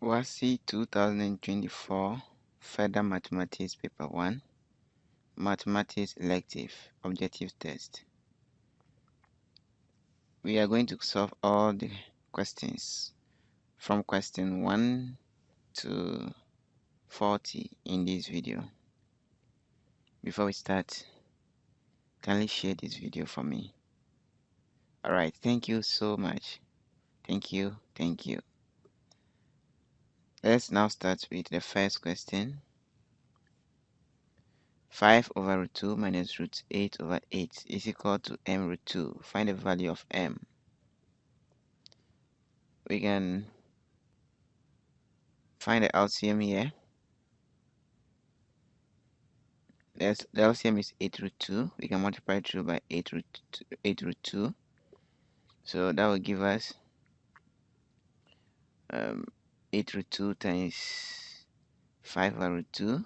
WASSCE 2024 Further Mathematics Paper 1 Mathematics Elective Objective Test. We are going to solve all the questions from question 1 to 40 in this video. Before we start, kindly share this video for me. Alright, thank you so much. Thank you. Let's now start with the first question. 5 over root 2 minus root 8 over 8 is equal to m root 2. Find the value of m. We can find the LCM here. The LCM is 8 root 2. We can multiply through by 8 root 2. So that will give us 8 root 2 times 5 over root 2.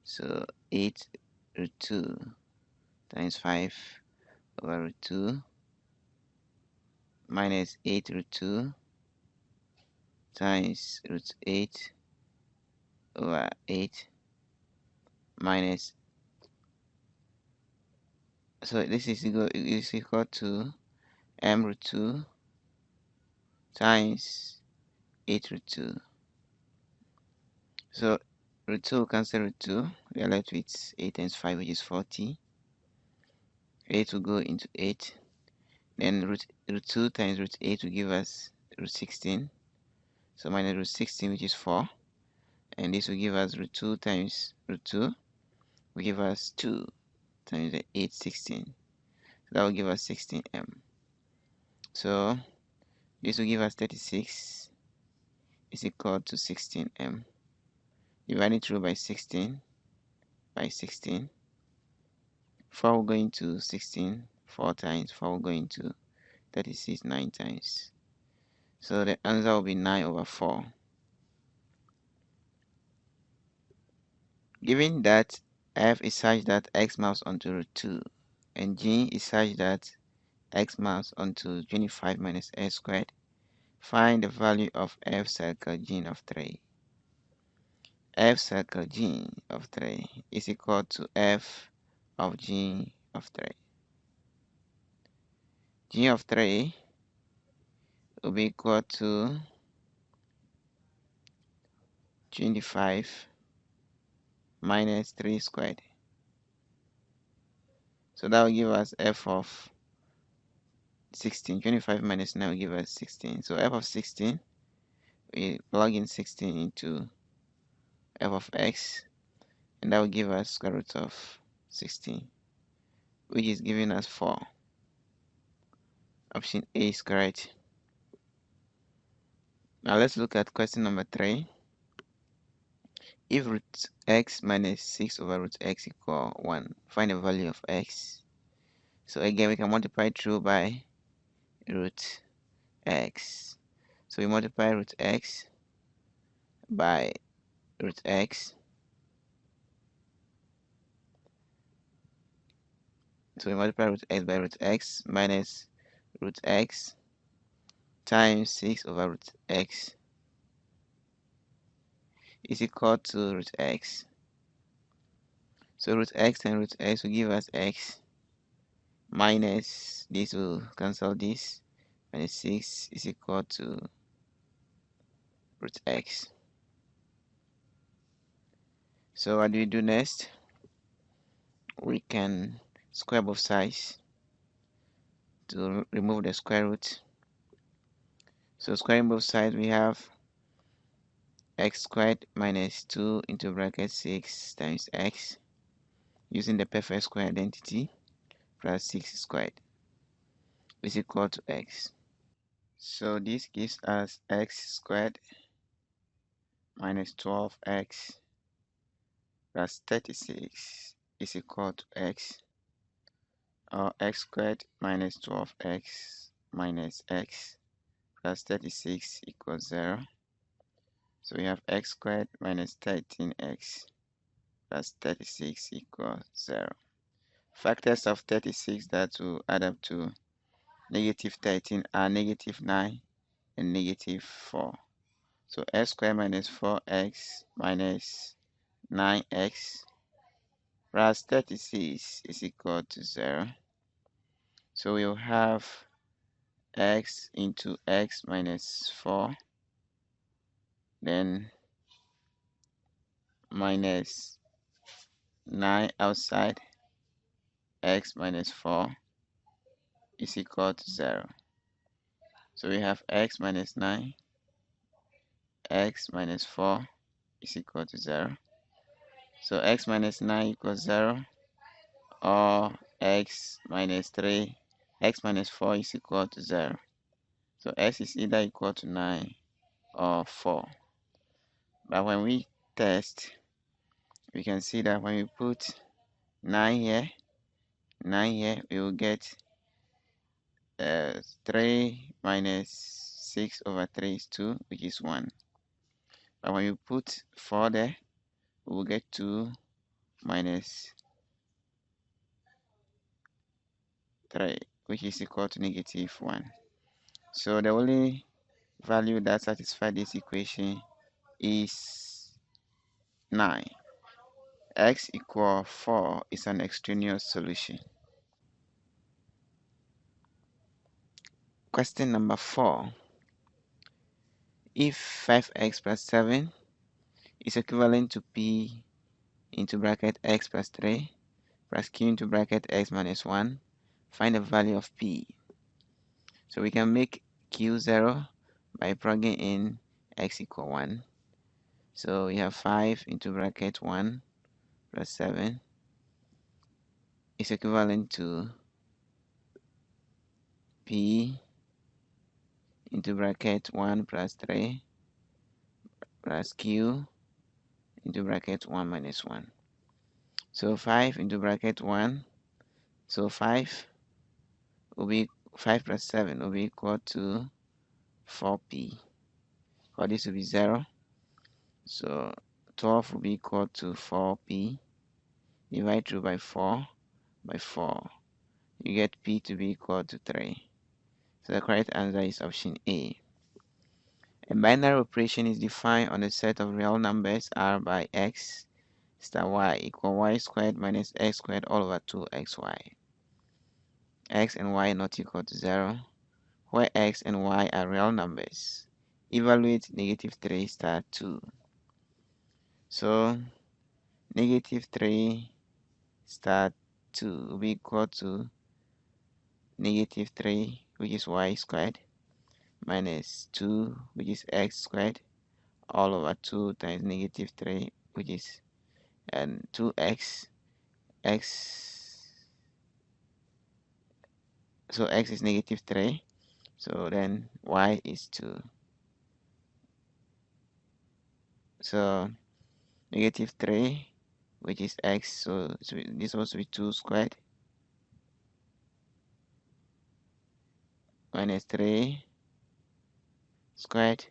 So 8 root 2 times 5 over root 2 minus 8 root 2 times root 8 over 8 minus, so this is equal to m root 2 times 8 root 2. So root 2 will cancel root 2. We are left with 8 times 5, which is 40. 8 will go into 8. Then root 2 times root 8 will give us root 16. So minus root 16, which is 4. And this will give us root 2 times root 2 will give us 2 times the 8, 16. So that will give us 16m. So this will give us 36 is equal to 16m. Divide it through by 16. 4 will go into 16 4 times. 4 will go into 36 9 times. So the answer will be 9 over 4. Given that f is such that x maps onto root 2 and g is such that x maps onto 25 minus s squared, find the value of f circle g of 3. F circle g of 3 is equal to f of g of 3. G of 3 will be equal to 25 minus 3 squared. So that will give us f of 16. 25 minus 9 will give us 16. So f of 16, we plug in 16 into f of x, and that will give us square root of 16, which is giving us 4. Option A is correct. Now let's look at question number 3. If root x minus 6 over root x equal 1, find the value of x. So again, we can multiply through by root x. So we multiply root x by root x. So we multiply root x by root x minus root x times 6 over root x is equal to root x. So root x and root x will give us x minus this will cancel this, minus 6 is equal to root x. So what do we do next? We can square both sides to remove the square root. So squaring both sides, we have x squared minus 2 into bracket 6 times x using the perfect square identity plus 6 squared is equal to x. So this gives us x squared minus 12x plus 36 is equal to x, or x squared minus 12x minus x plus 36 equals 0. So we have x squared minus 13x plus 36 equals 0. Factors of 36 that will add up to negative 13 are negative 9 and negative 4. So x squared minus 4x minus 9x plus 36 is equal to 0. So we'll have x into x minus 4, then minus 9 outside x minus 4 is equal to 0. So we have x minus 9, x minus 4 is equal to 0. So x minus 9 equals 0, or x minus 3, x minus 4 is equal to 0. So x is either equal to 9 or 4. But when we test, we can see that when we put 9 here, we will get 3 minus 6 over 3 is 2, which is 1. But when you put 4 there, we will get 2 minus 3, which is equal to negative 1. So the only value that satisfies this equation is 9. X equal 4 is an extraneous solution. Question number 4. If 5x plus 7 is equivalent to p into bracket x plus 3 plus q into bracket x minus 1, find the value of p. So we can make q 0 by plugging in x equal 1. So we have 5 into bracket 1 plus 7 is equivalent to p into bracket 1 plus 3 plus q into bracket 1 minus 1. So 5 into bracket 1, so 5 will be 5 plus 7 will be equal to 4p. For this will be 0. So 12 will be equal to 4p. Divide through by 4 by 4. You get p to be equal to 3. So the correct answer is option A. A binary operation is defined on a set of real numbers r by x star y equal y squared minus x squared all over 2xy. X and y not equal to 0, where x and y are real numbers. Evaluate negative 3 star 2. So negative 3 star 2 will be equal to negative 3, which is y squared, minus 2, which is x squared, all over 2 times negative 3, which is 2x. So x is negative 3, so then y is 2. So negative 3, which is x, so this was be 2 squared minus 3 squared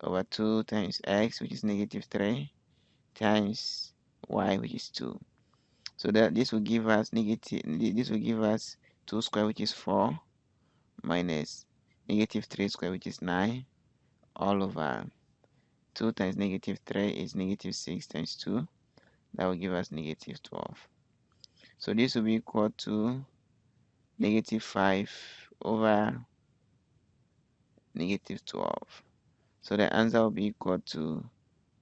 over 2 times x, which is negative 3, times y, which is 2. So that this will give us 2 squared, which is 4, minus negative 3 squared, which is 9, all over 2 times negative 3 is negative 6 times 2. That will give us negative 12. So this will be equal to negative 5 over negative 12. So the answer will be equal to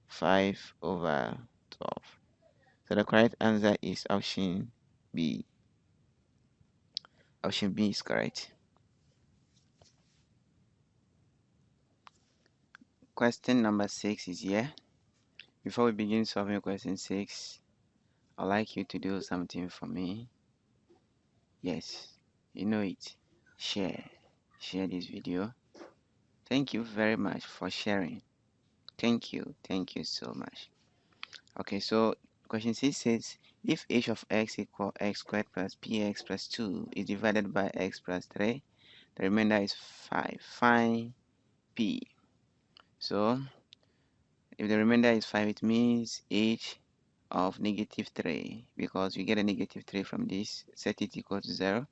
5 over 12. So the correct answer is option B. Option B is correct. Question number 6 is here. Before we begin solving question 6, I'd like you to do something for me. Yes, you know it. Share this video. Thank you very much for sharing. Thank you so much. Okay, so question 6 says, if h of x equal x squared plus px plus 2 is divided by x plus 3, the remainder is 5. Find p. So if the remainder is 5, it means h of negative 3, because we get a negative 3 from this. Set it equal to 0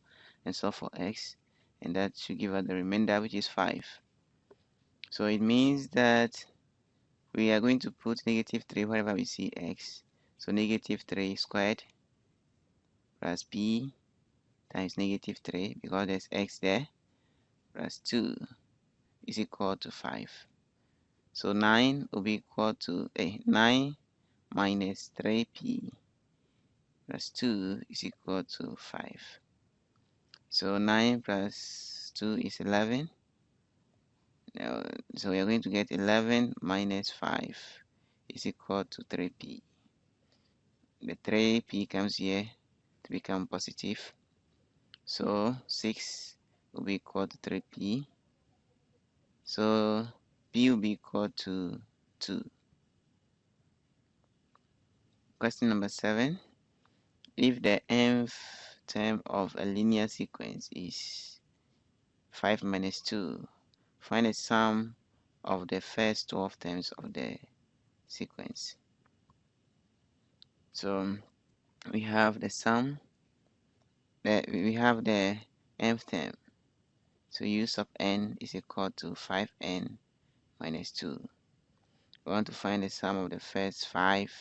and solve for x, and that should give us the remainder, which is 5. So it means that we are going to put negative 3 wherever we see x. So negative 3 squared plus b times negative 3, because there's x there, plus 2 is equal to 5. So 9 will be equal to 9 minus 3p plus 2 is equal to 5. So 9 plus 2 is 11. So we are going to get 11 minus 5 is equal to 3p. The 3p comes here to become positive. So 6 will be equal to 3p. So p will be equal to 2. Question number 7. If the nth term of a linear sequence is 5 minus 2, find the sum of the first 12 terms of the sequence. So we have the sum, we have the nth term. So u sub n is equal to 5n minus 2. We want to find the sum of the first 5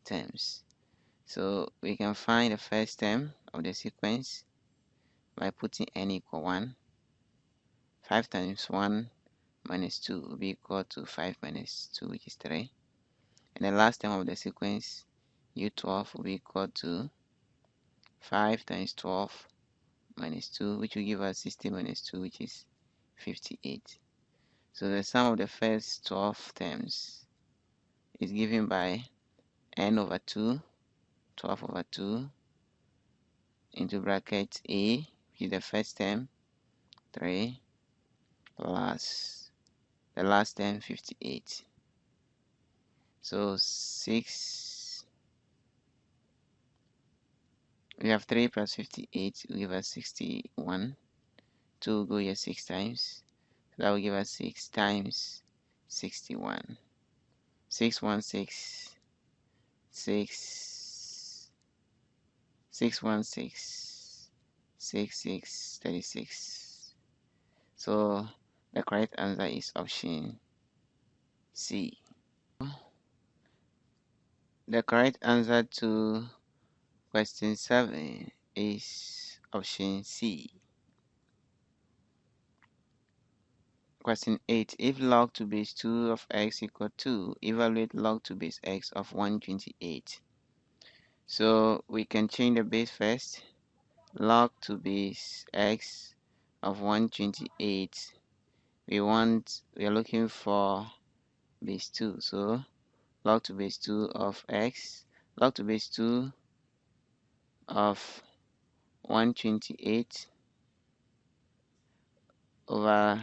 terms. So we can find the first term of the sequence by putting n equal 1. 5 times 1 minus 2 will be equal to 5 minus 2, which is 3. And the last term of the sequence, u12, will be equal to 5 times 12 minus 2, which will give us 60 minus 2, which is 58. So the sum of the first 12 terms is given by n over 2, 12 over 2, into bracket a, which is the first term, 3, plus the last term, 58. So 6, we have 3 plus 58 will give us 61. 2 will go here 6 times. So that will give us 6 times 61. 616, 616, 36. So the correct answer is option C. The correct answer to question 7 is option C. Question 8. If log to base 2 of x equal 2, evaluate log to base x of 128. So we can change the base first. Log to base x of 128. We are looking for base 2. So log to base 2 of x. Log to base 2 of 128 over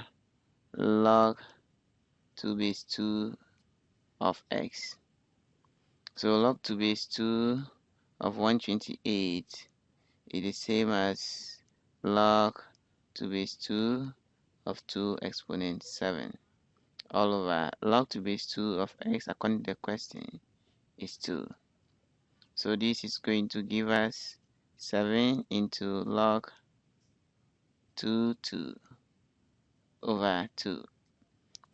log to base 2 of x. So log to base 2 of 128 is the same as log to base 2 of 2 exponent 7 all over log to base 2 of x according to the question is 2. So this is going to give us 7 into log 2 over 2.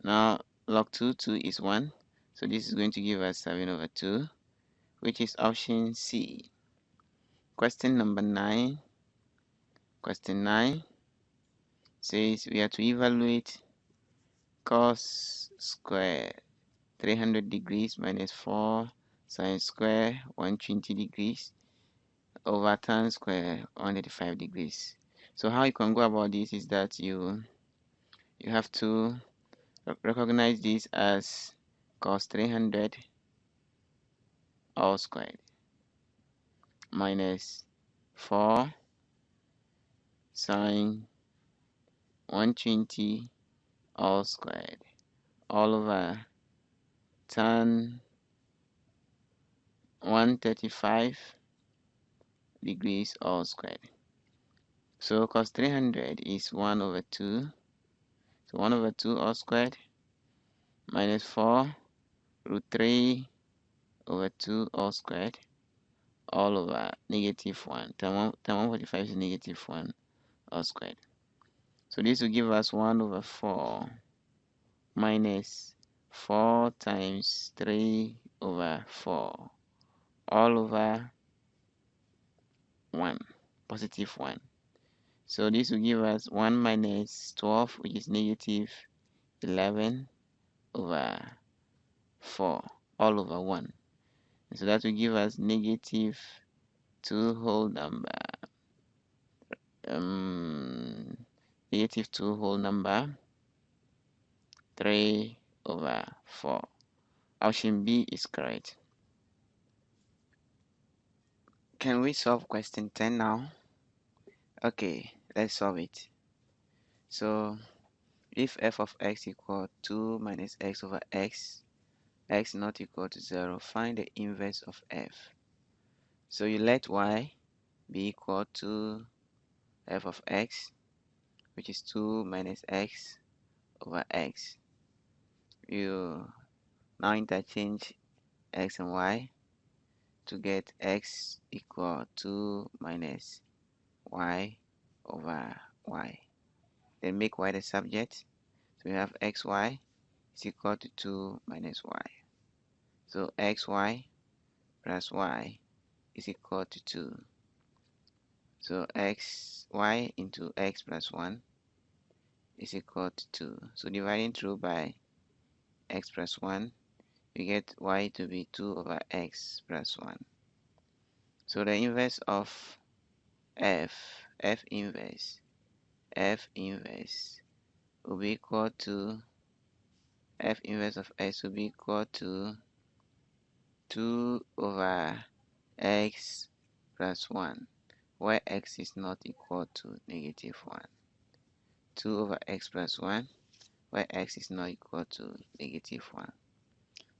Now log 2 is 1. So this is going to give us 7 over 2, which is option C. Question number 9. Question 9 says we are to evaluate cos square 300 degrees minus 4 sine square 120 degrees over tan square 185 degrees. So how you can go about this is that you have to recognize this as cos 300 all squared minus 4 sine 120 all squared all over tan 135 degrees all squared. So cos 300 is 1 over 2. So 1 over 2 all squared minus 4 root 3 over 2 all squared all over negative 1. Tan 145 is negative 1 all squared. So this will give us 1 over 4 minus 4 times 3 over 4 all over 1, positive 1. So this will give us 1 minus 12, which is negative 11 over 4 all over 1. And so that will give us negative 2 whole number. Negative 2 whole number 3 over 4. Option B is correct. Can we solve question 10 now? Okay, let's solve it. So if f of x equal 2 minus x over x not equal to 0, find the inverse of f. So you let y be equal to f of x, which is 2 minus x over x. You now interchange x and y to get x equal 2 minus y over y. Then make y the subject. So we have xy is equal to 2 minus y. So xy plus y is equal to 2. So xy into x plus 1 is equal to 2. So dividing through by x plus 1, we get y to be 2 over x plus 1. So the inverse of f inverse will be equal to f inverse of x will be equal to 2 over x plus 1, where x is not equal to negative 1. 2 over x plus 1, where x is not equal to negative 1.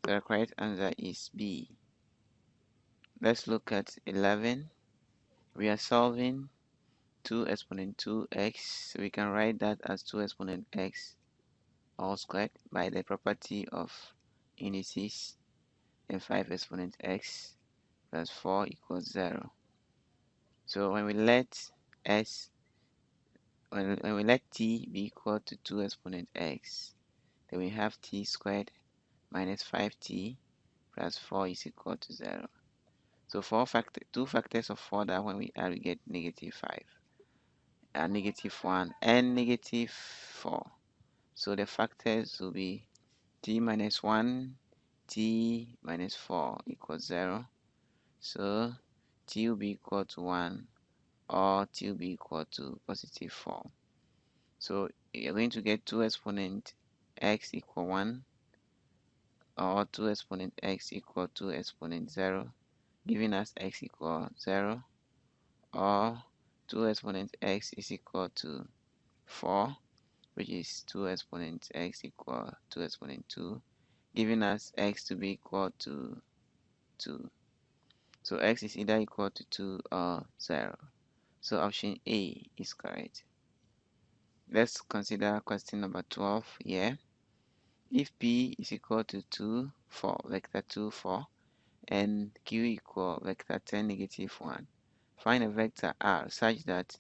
So the correct answer is B. Let's look at 11. We are solving 2 exponent 2x. So we can write that as 2 exponent x all squared by the property of indices, and 5 exponent x plus 4 equals 0. So when we let t be equal to 2 exponent x, then we have t squared minus 5t plus 4 is equal to 0. So 2 factors of 4 that when we add we get negative 5, negative 1 and negative 4. So the factors will be t minus 1, t minus 4 equals 0. So t will be equal to 1 or t will be equal to positive 4. So you're going to get 2 exponent x equal 1 or 2 exponent x equal 2 exponent 0, giving us x equal 0, or 2 exponent x is equal to 4, which is 2 exponent x equal 2 exponent 2, giving us x to be equal to 2. So x is either equal to 2 or 0. So option A is correct. Let's consider question number 12 here. If P is equal to 2, 4, vector 2, 4, and Q equal vector 10, negative 1, find a vector R such that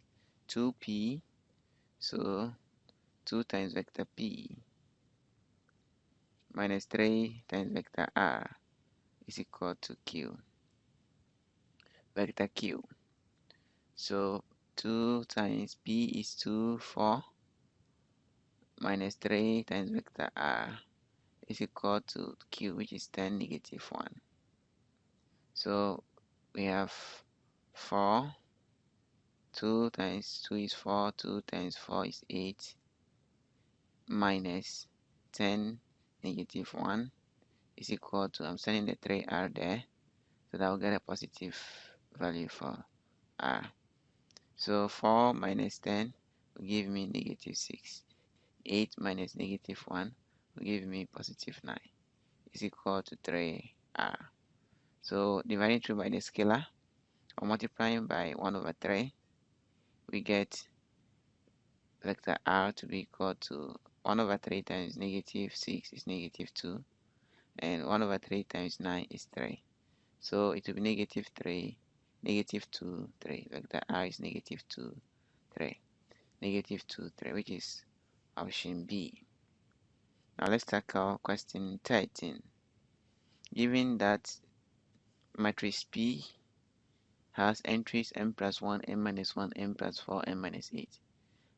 2P, so 2 times vector P minus 3 times vector R is equal to Q. Vector Q. So 2 times P is 2, 4, minus 3 times vector R is equal to Q, which is 10, negative 1. So we have 4, 2 times 2 is 4, 2 times 4 is 8, minus 10, negative 1 is equal to, I'm sending the 3R there, so that will get a positive value for R. So 4 minus 10 will give me negative 6. 8 minus negative 1 will give me positive 9 is equal to 3R. So dividing through by the scalar or multiplying by 1 over 3, we get vector R to be equal to 1 over 3 times negative 6 is negative 2, and 1 over 3 times 9 is 3. So it will be negative 3, negative 2, 3. Vector R is negative 2, 3. Negative 2, 3, which is option B. Now let's tackle question 13. Given that matrix P has entries m plus 1, m minus 1, m plus 4, m minus 8,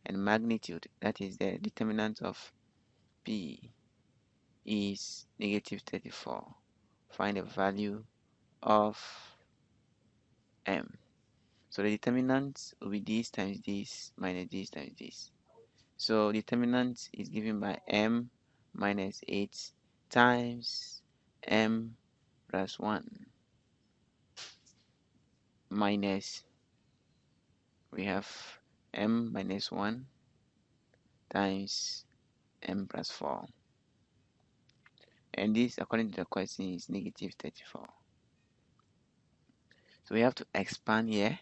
and magnitude, that is the determinant of P, is negative 34. Find the value of m. So the determinant will be this times this minus this times this. So determinant is given by m minus 8 times m plus 1 minus, we have m minus 1 times m plus 4. And this, according to the question, is negative 34. So we have to expand here.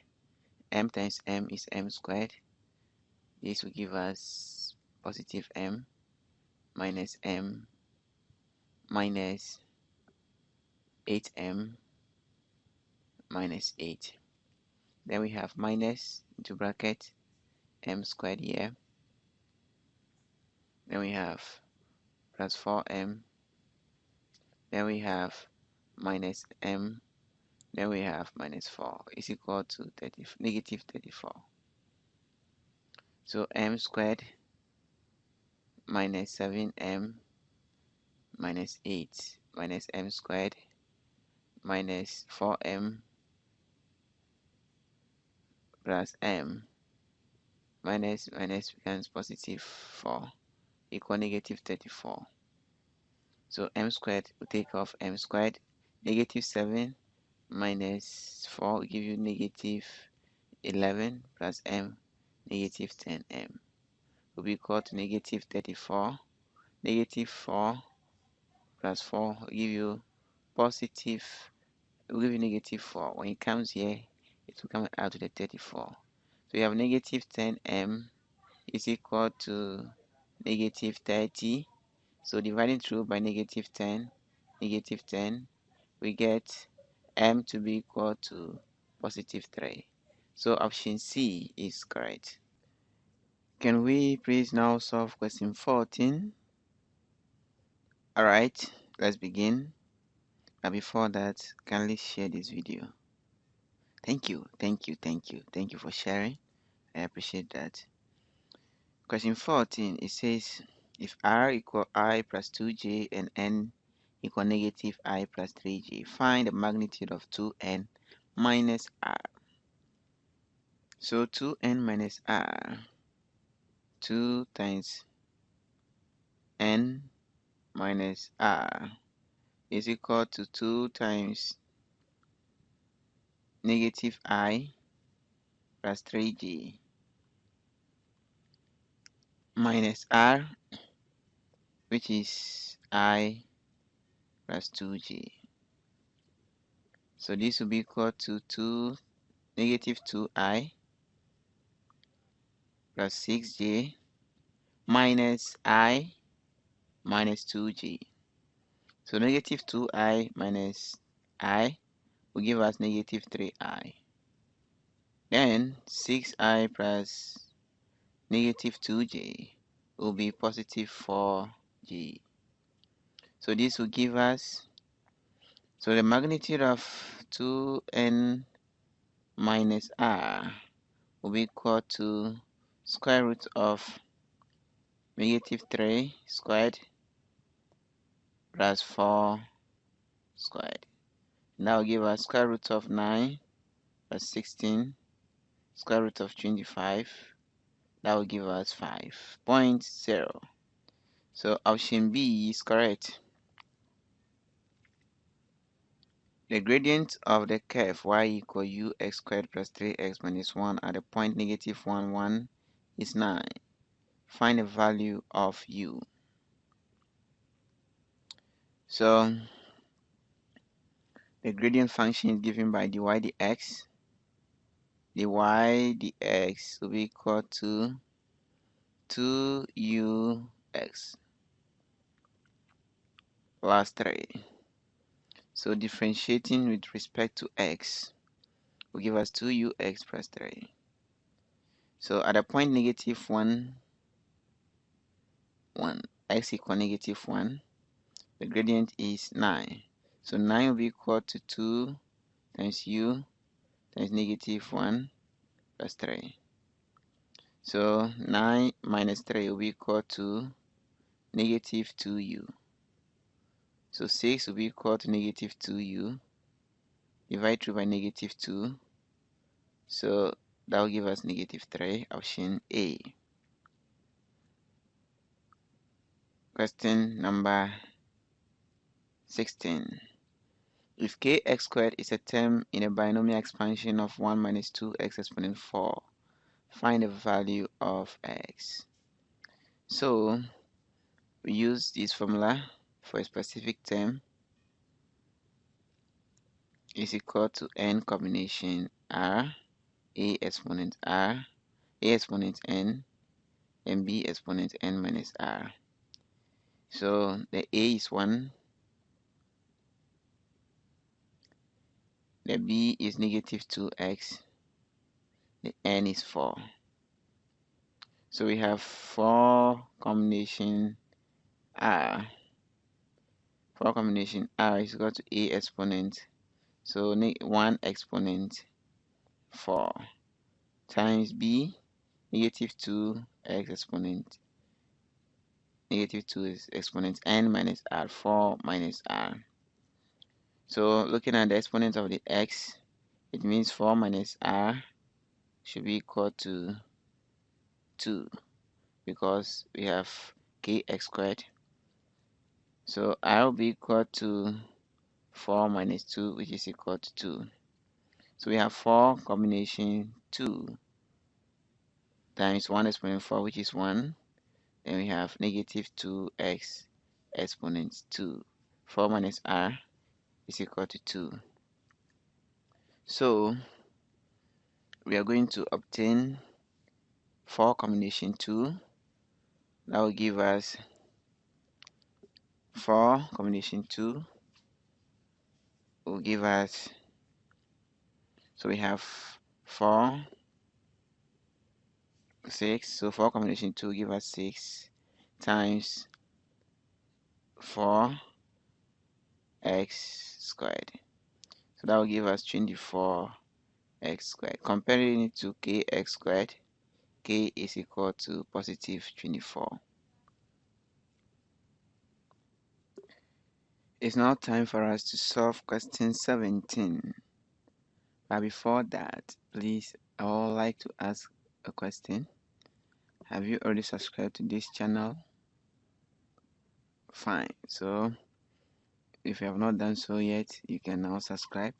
M times m is m squared. This will give us positive m minus m minus 8m minus 8. Then we have minus into bracket m squared here. Then we have plus 4m. Then we have minus m. Then we have minus 4 is equal to negative 34. So m squared minus 7m minus 8 minus m squared minus 4m plus m minus becomes positive 4 equal negative 34. So m squared will take off m squared. Negative 7 minus 4 will give you negative 11 plus m, negative 10m will be equal to negative 34. Negative 4 plus 4 will give you positive, will give you negative 4. When it comes here, it will come out to the 34. So you have negative 10m is equal to negative 30. So dividing through by negative 10, we get m to be equal to positive 3. So option C is correct. Can we please now solve question 14? Alright, let's begin. But before that, kindly share this video. Thank you for sharing. I appreciate that. Question 14, it says if r equal I plus 2j and n equal negative I plus 3j, find the magnitude of 2n minus r. So 2n minus r, 2 times n minus r is equal to 2 times negative I plus 3j minus r, which is I plus 2j. So this will be equal to negative 2i plus 6j minus I minus 2j. So negative 2i minus I will give us negative 3i. Then 6i plus negative 2j will be positive 4j. So this will give us, so the magnitude of 2n minus r will be equal to square root of negative 3 squared plus 4 squared. That will give us square root of 9 plus 16, square root of 25. That will give us 5.0. So option B is correct. The gradient of the curve y equal ux squared plus 3x minus 1 at the point negative 1, 1 is 9. Find the value of u. So the gradient function is given by dy dx. Dy dx will be equal to 2ux plus 3. So differentiating with respect to x will give us 2ux plus 3. So at the point negative 1, 1, x equal -1, the gradient is 9. So 9 will be equal to 2 times u times -1 plus 3. So 9 minus 3 will be equal to -2u. So 6 will be equal to -2u. Divide through by -2. So that will give us -3, option A. Question number 16. If kx squared is a term in a binomial expansion of 1 minus 2x exponent 4, find the value of x. So we use this formula for a specific term is equal to n combination r, a exponent n, and b exponent n minus r. So the a is 1, the b is -2x, the n is 4. So we have 4 combination r. 4 combination r is equal to a exponent, so 1 exponent 4 times b -2x exponent, -2 is exponent n minus r, 4 minus r. So looking at the exponent of the x, it means 4 minus r should be equal to 2 because we have kx squared. So r will be equal to 4 minus 2, which is equal to 2. So we have 4 combination 2 times 1 exponent 4, which is 1. Then we have -2x exponent 2. 4 minus r is equal to 2. So we are going to obtain 4 combination 2. That will give us 4 combination 2 will give us, so we have 4, 6. So 4 combination 2 give us 6 times 4x squared. So that will give us 24x squared. Comparing it to kx squared, k is equal to +24. It's now time for us to solve question 17. But before that, please, I would like to ask a question. Have you already subscribed to this channel? Fine. So if you have not done so yet, you can now subscribe.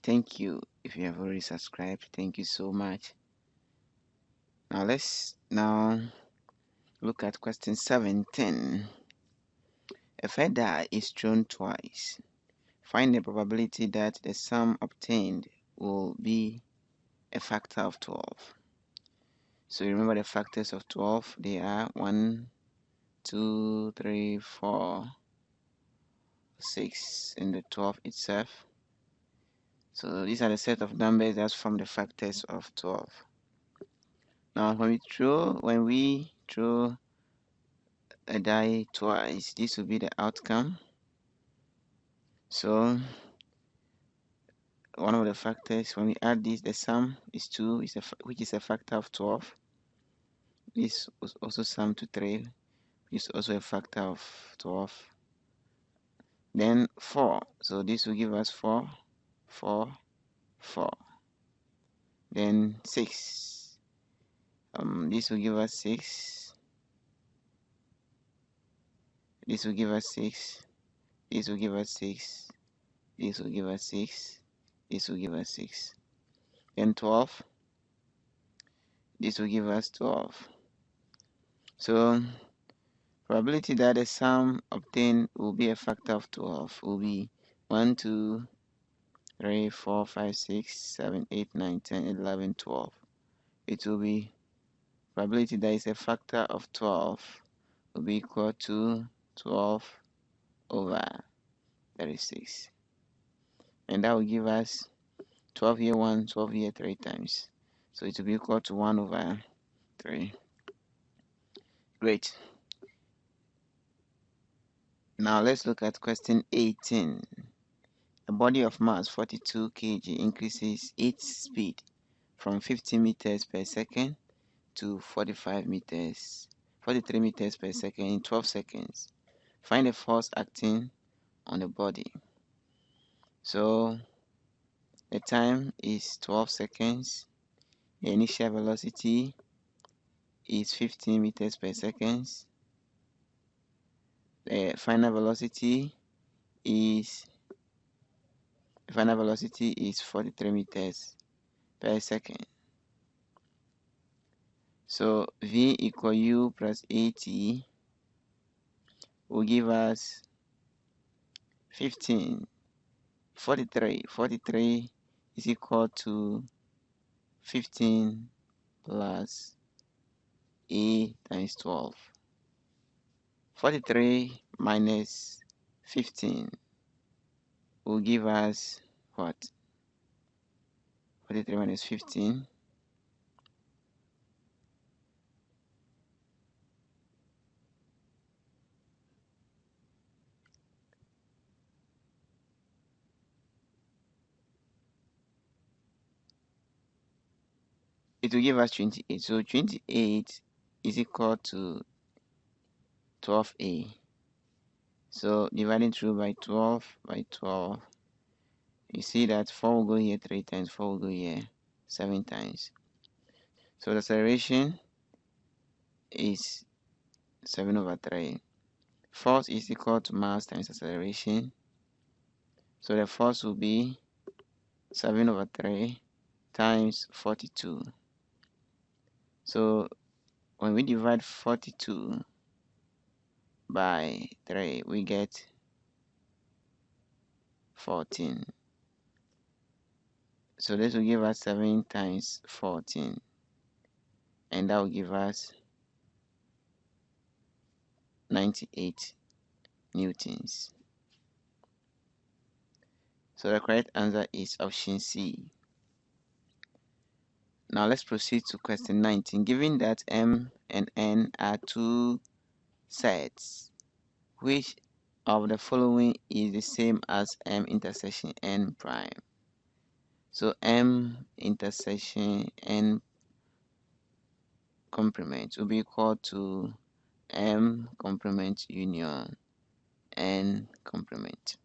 Thank you if you have already subscribed. Thank you so much. Now let's look at question 17. A feather is thrown twice. Find the probability that the sum obtained will be a factor of 12. So remember the factors of 12. They are 1, 2, 3, 4, 6, and the 12 itself. So these are the set of numbers that's from the factors of 12. Now when we throw a die twice, this will be the outcome. So one of the factors, when we add this, the sum is 2, which is a factor of 12. This was also sum to 3, which is also a factor of 12. Then 4, so this will give us 4, 4, 4. Then 6, this will give us 6. This will give us 6. This will give us 6. This will give us 6. This will give us 6. Then 12. This will give us 12. So probability that the sum obtained will be a factor of 12 will be 1, 2, 3, 4, 5, 6, 7, 8, 9, 10, 11, 12. It will be probability that is a factor of 12 will be equal to 12 over 36. And that will give us 12 here 1, 12 here 3 times. So it will be equal to 1 over 3. Great. Now let's look at question 18. A body of mass 42 kg increases its speed from 50 meters per second to 43 meters per second in 12 seconds. Find the force acting on the body. So the time is 12 seconds. The initial velocity is 15 meters per second. The final velocity is 43 meters per second. So V equal U plus AT will give us 15. 43 is equal to 15 plus A times 12. 43 minus 15 will give us what? 43 minus 15. It will give us 28. So 28 is equal to 12A. So dividing through by 12, you see that 4 will go here 3 times, 4 will go here 7 times. So the acceleration is 7 over 3. Force is equal to mass times acceleration. So the force will be 7 over 3 times 42. So when we divide 42 by 3, we get 14. So this will give us 7 times 14. And that will give us 98 newtons. So the correct answer is option C. Now let's proceed to question 19. Given that M and N are two sets, which of the following is the same as M intersection N prime? So M intersection N complement will be equal to M complement union N complement.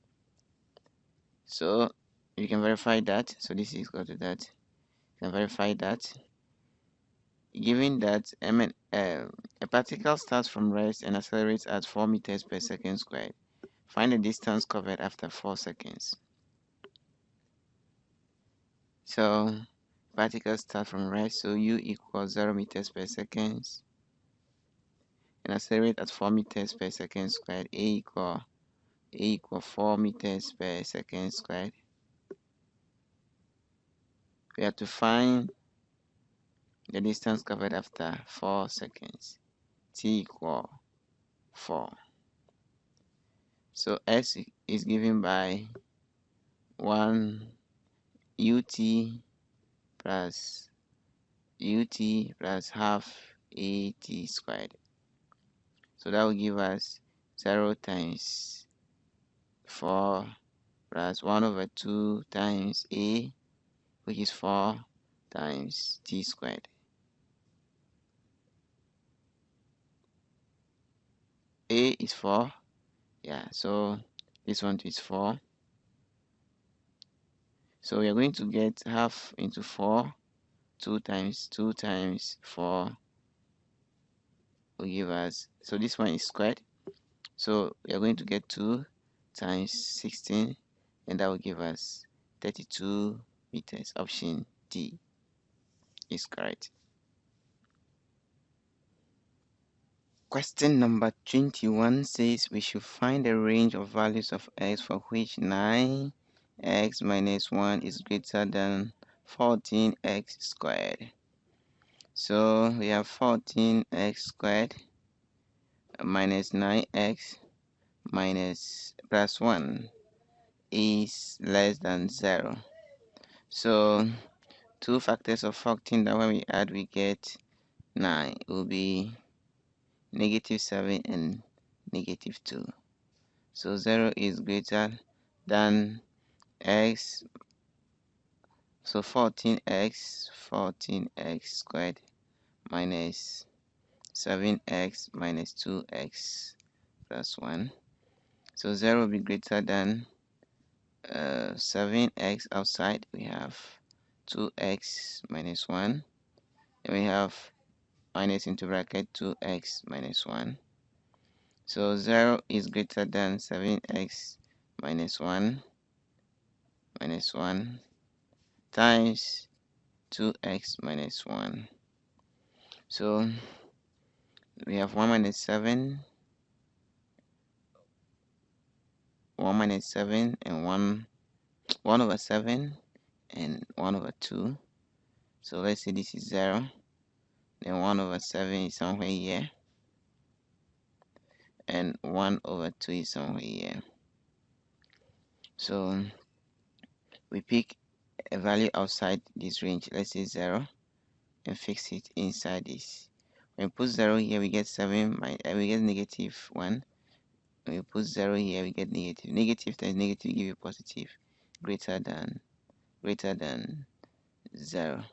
So you can verify that. So this is equal to that. You can verify that. Given that a particle starts from rest and accelerates at 4 meters per second squared, find the distance covered after 4 seconds. So particles start from rest, so U equals 0 meters per second and accelerate at 4 meters per second squared. A equal 4 meters per second squared. We have to find the distance covered after 4 seconds. T equal 4. So S is given by 1 ut plus half at squared. So that will give us 0 times 4 plus 1 over 2 times a, which is 4 times t squared. A is 4. Yeah, so this one is 4. So we are going to get half into 4. 2 times 4 will give us, so this one is squared. So we are going to get 2 times 16, and that will give us 32 meters. Option D is correct. Question number 21 says we should find the range of values of x for which 9x minus 1 is greater than 14x squared. So we have 14x squared minus 9x minus plus 1 is less than 0. So two factors of 14 that when we add we get 9 will be negative 7 and negative 2. So 0 is greater than x. So 14x squared minus 7x minus 2x plus 1. So 0 will be greater than 7x outside. We have 2x minus 1. And we have minus into bracket 2x minus 1. So 0 is greater than 7x minus 1 times 2x minus 1. So we have 1 minus 7, 1 minus 7, and 1 over 7, and 1 over 2. So let's say this is 0. Then 1 over 7 is somewhere here. And 1 over 2 is somewhere here. So we pick a value outside this range. Let's say 0. And fix it inside this. When we put 0 here, we get 7, we get negative 1. When we put 0 here, we get negative. Negative times negative give you positive. Greater than 0.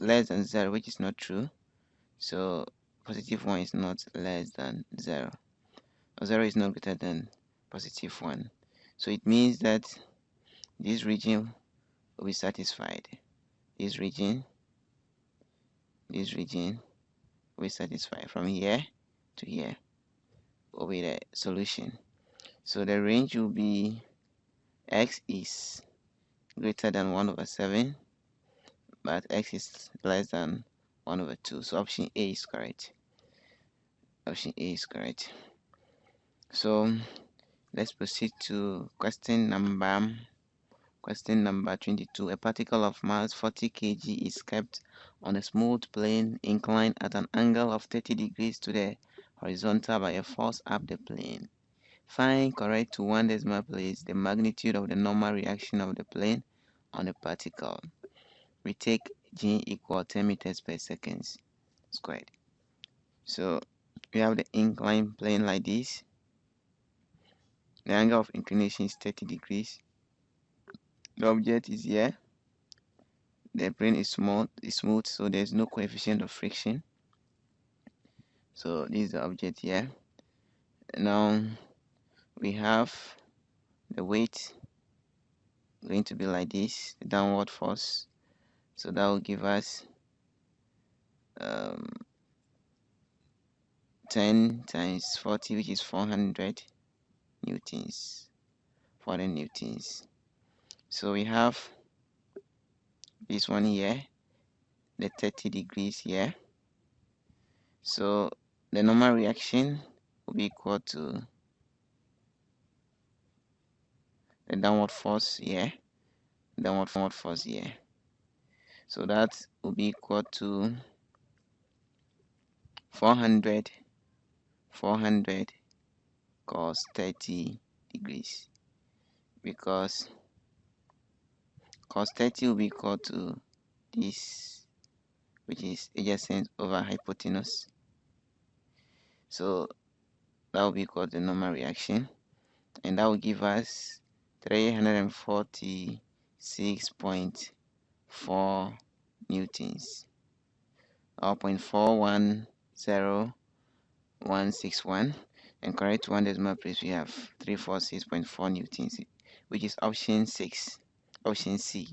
Less than 0, which is not true. So positive 1 is not less than 0. Or 0 is not greater than positive 1. So it means that this region will be satisfied. This region will be satisfied from here to here will be the solution. So the range will be x is greater than 1 over 7, but x is less than 1 over 2. So option A is correct. Option A is correct. So let's proceed to question number 22. A particle of mass 40 kg is kept on a smooth plane inclined at an angle of 30 degrees to the horizontal by a force up the plane. Find, correct to 1 decimal place, the magnitude of the normal reaction of the plane on the particle. We take g equal 10 meters per second squared. So we have the inclined plane like this. The angle of inclination is 30 degrees. The object is here. The plane is smooth, so there's no coefficient of friction. So this is the object here. Now we have the weight going to be like this, the downward force. So that will give us 10 times 40, which is 400 newtons. 400 newtons. So we have this one here, the 30 degrees here. So the normal reaction will be equal to the downward force here, So that will be equal to 400 cos 30 degrees, because cos 30 will be equal to this, which is adjacent over hypotenuse. So that will be equal to the normal reaction, and that will give us 346.4 newtons, or 0.410161. And correct 1 decimal place, we have 346.4 newtons, which is option 6, option C.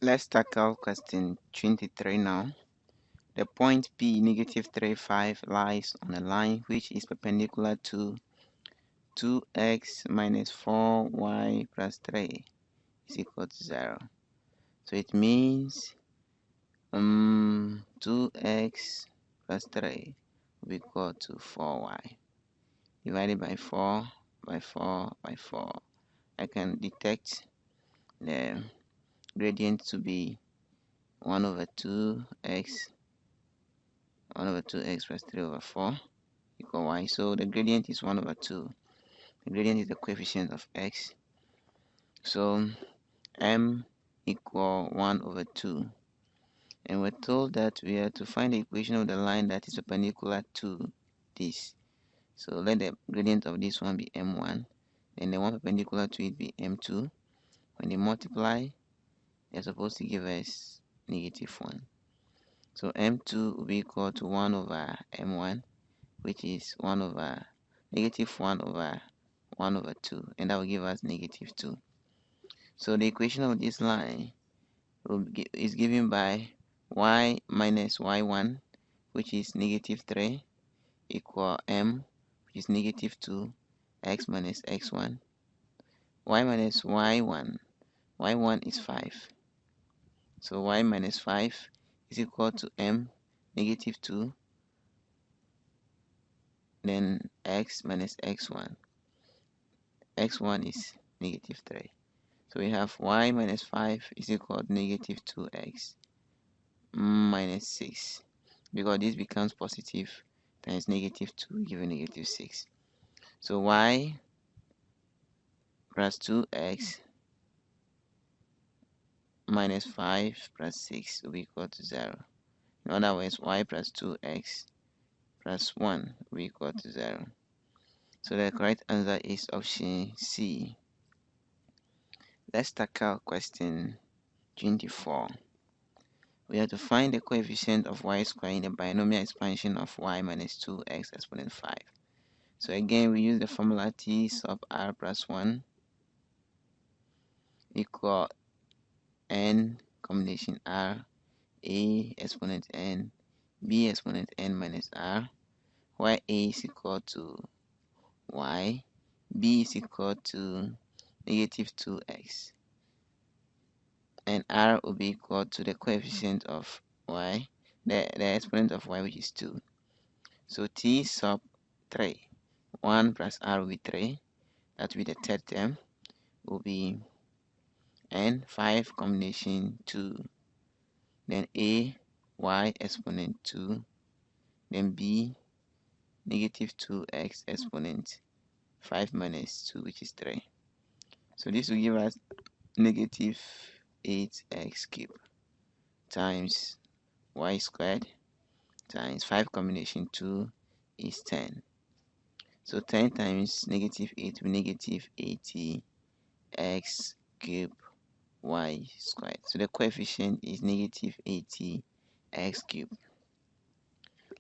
Let's tackle question 23 now. The point P, negative 35, lies on a line which is perpendicular to 2x minus 4y plus 3 is equal to 0. So it means 2x plus 3 will be equal to 4y divided by 4 by 4 by 4. I can detect the gradient to be 1 over 2x plus 3 over 4 equal y. So the gradient is 1 over 2. The gradient is the coefficient of x. So m equal 1 over 2. And we're told that we are to find the equation of the line that is perpendicular to this. So let the gradient of this one be m1, then the one perpendicular to it be m2. When they multiply, they're supposed to give us -1. So m2 will be equal to 1 over m1, which is 1 over -1 over 1 over 2, and that will give us -2. So the equation of this line is given by y minus y1, which is -3, equal m, which is -2, x minus x1, y minus y1, y1 is 5. So y minus 5 is equal to m, -2, then x minus x1. x1 is -3. So we have y minus 5 is equal to -2x minus 6. Because this becomes positive times -2 given -6. So y plus 2x minus 5 plus 6 will be equal to 0. In other words, y plus 2x plus 1 will be equal to 0. So the correct answer is option C. Let's tackle question 24. We have to find the coefficient of y squared in the binomial expansion of y minus 2x exponent 5. So again, we use the formula t sub r plus 1 equal n combination r, a exponent n, b exponent n minus r, where a is equal to y, b is equal to -2x, and r will be equal to the coefficient of y, the exponent of y, which is 2. So t sub 3, 1 plus r will be 3, that will be the third term, will be n 5 combination 2, then a y exponent 2, then b -2x exponent 5 minus 2, which is 3. So this will give us -8x cubed times y squared times 5 combination 2 is 10. So 10 times -8 will be -80x cubed y squared. So the coefficient is -80x cubed.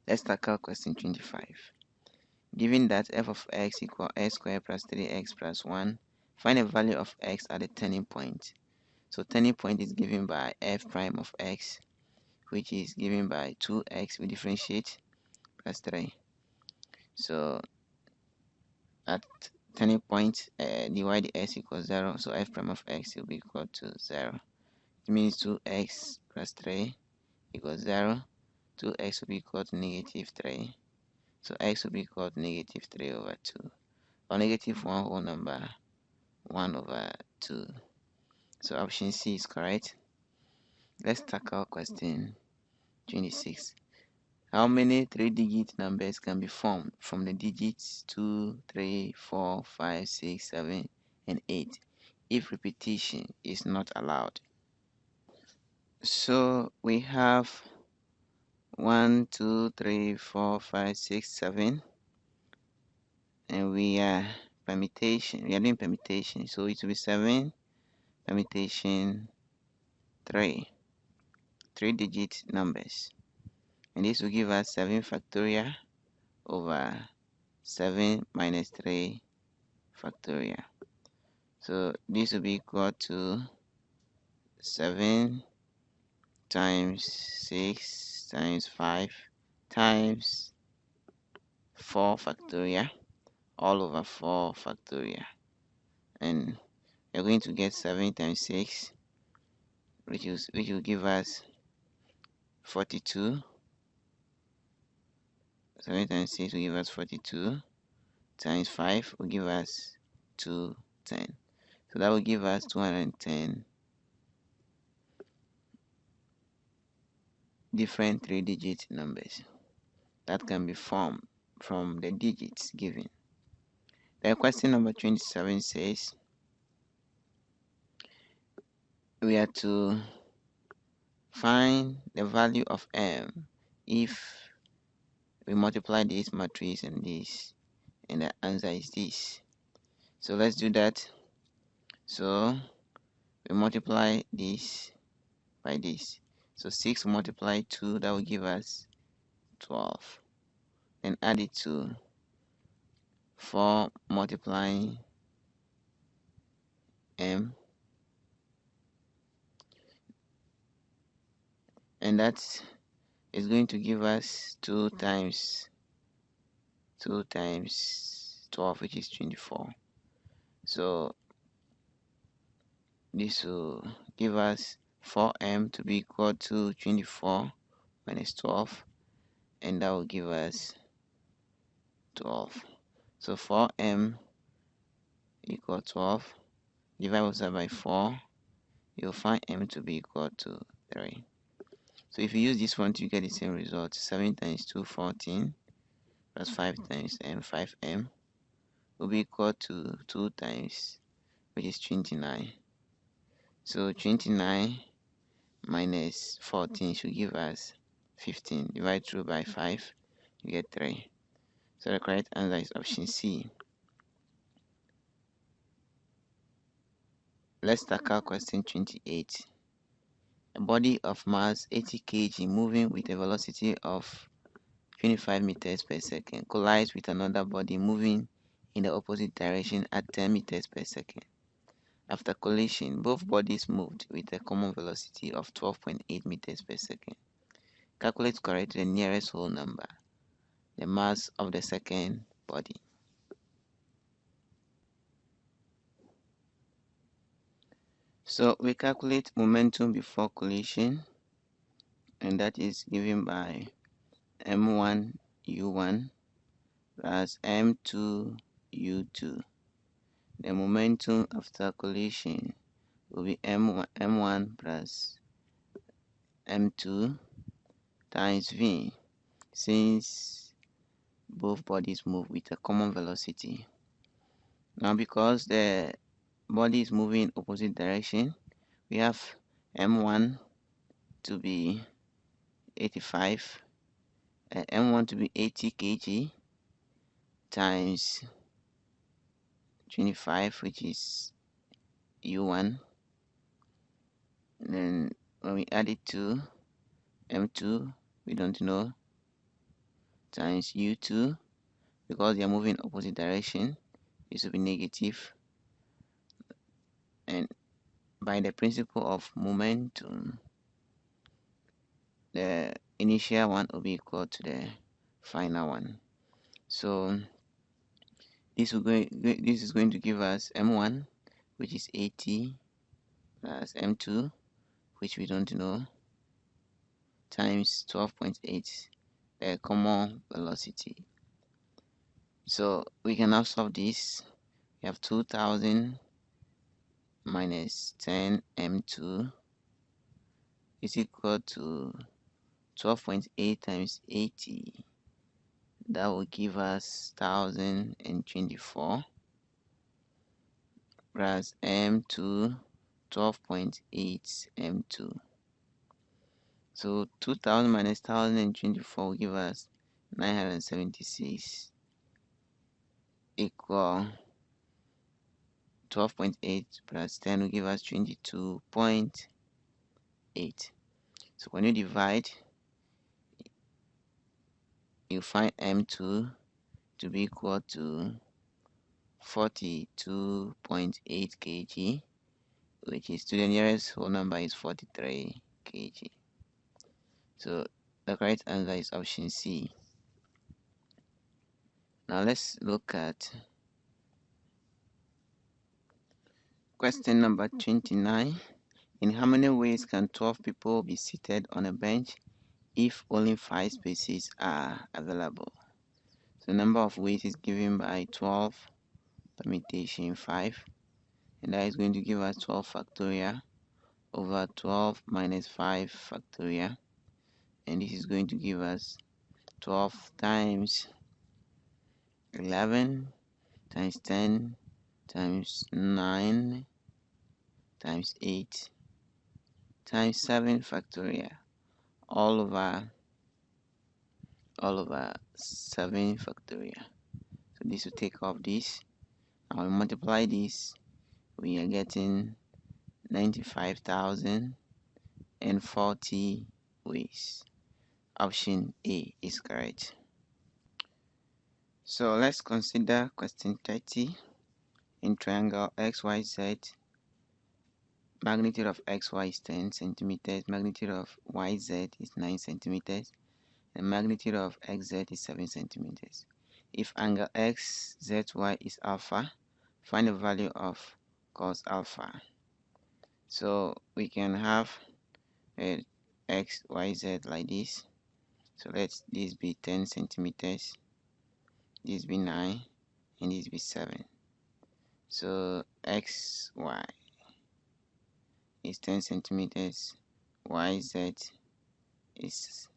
Let's tackle question 25. Given that f of x equals x squared plus 3x plus 1, find the value of x at the turning point. So turning point is given by f prime of x, which is given by 2x. We differentiate plus 3. So at turning point, dy dx equals 0. So f prime of x will be equal to 0. It means 2x plus 3 equals 0. 2x will be equal to -3. So x will be equal to -3 over 2. Or -1 whole number 1 over 2. So option C is correct. Let's tackle question 26. How many 3-digit numbers can be formed from the digits 2, 3, 4, 5, 6, 7, and 8 if repetition is not allowed? So we have 1, 2, 3, 4, 5, 6, 7, and we are permutation. We are doing permutation, so it will be 7 permutation 3, 3-digit numbers, and this will give us 7 factorial over 7 minus 3 factorial. So this will be equal to 7 times 6 times 5 times 4 factorial all over 4 factorial, and we're going to get 7 times 6, which will give us 42. 7 times 6 will give us 42, times 5 will give us 210. So that will give us 210 different 3-digit numbers that can be formed from the digits given. The question number 27 says we are to find the value of m if we multiply this matrix and this, and the answer is this. So let's do that. So we multiply this by this. So 6 multiply 2, that will give us 12. Then add it to 4 multiplying m, and that is going to give us 2 times 12, which is 24. So this will give us 4m to be equal to 24 minus 12, and that will give us 12. So 4m equal 12, divide by 4, you'll find m to be equal to 3. So if you use this one to get the same result, 7 times 2, 14, plus 5 times m, 5m, will be equal to 2 times, which is 29. So 29 minus 14 should give us 15. Divide through by 5, you get 3. So the correct answer is option C. Let's tackle question 28. A body of mass 80 kg moving with a velocity of 25 meters per second collides with another body moving in the opposite direction at 10 meters per second. After collision, both bodies moved with a common velocity of 12.8 meters per second. Calculate correctly the nearest whole number, the mass of the second body. So we calculate momentum before collision, and that is given by m1 u1 plus m2 u2. The momentum after collision will be m1 plus m2 times v, since both bodies move with a common velocity. Now because the body is moving in opposite direction, we have m1 to be 85, m1 to be 80 kg times 25, which is u1. Then when we add it to m2, we don't know, times u2, because they are moving in opposite direction, this will be negative. And by the principle of momentum, the initial one will be equal to the final one. So this is going to give us m1, which is 80, plus m2, which we don't know, times 12.8, the common velocity. So we can now solve this. We have 2000 minus 10 m2 is equal to 12.8 times 80. That will give us 1024 plus m2, 12.8 m2. So 2000 minus 1024 will give us 976 equal 12.8 plus 10 will give us 22.8. So when you divide, you find m2 to be equal to 42.8 kg, which is, to the nearest whole number, is 43 kg. So the correct answer is option C. Now let's look at question number 29. In how many ways can 12 people be seated on a bench if only 5 spaces are available? So the number of ways is given by 12 permutation 5, and that is going to give us 12 factorial over 12 minus 5 factorial, and this is going to give us 12 times 11 times 10 times 9 times 8 times 7 factorial all over 7 factorial. So this will take off this. Now we multiply this, we are getting 95,040 ways. Option A is correct. So let's consider question 30. In triangle XYZ, magnitude of XY is 10 centimeters, magnitude of YZ is 9 centimeters, and magnitude of XZ is 7 centimeters. If angle XZY is alpha, find the value of cos alpha. So we can have a XYZ like this. So let this be 10 centimeters, this be 9, and this be 7. So XY is 10 centimeters, YZ is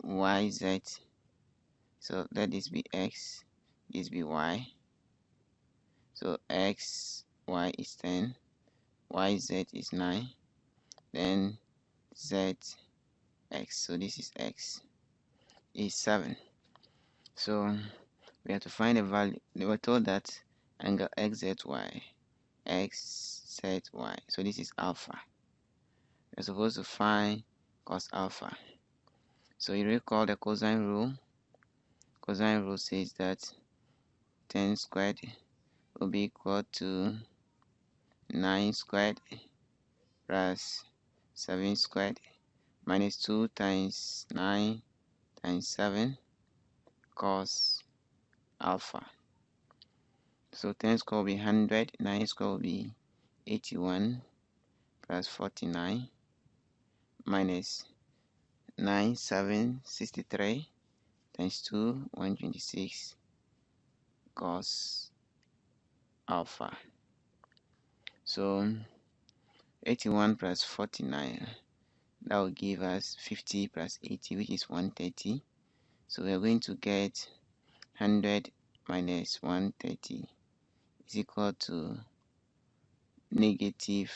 YZ. So let this be X, this be Y. So X, Y is 10, YZ is 9, then Z, X. So this is X, is 7. So we have to find a value. They were told that angle XZY, XZY. So this is alpha. We're supposed to find cos alpha. So you recall the cosine rule. Cosine rule says that 10 squared will be equal to 9 squared plus 7 squared minus 2 times 9 times 7 cos alpha. So 10 squared will be 100, 9 squared will be 81 plus 49 minus 9, 7, 63 times 2, 126 cos alpha. So 81 plus 49, that will give us 50 plus 80, which is 130. So we are going to get 100 minus 130 is equal to negative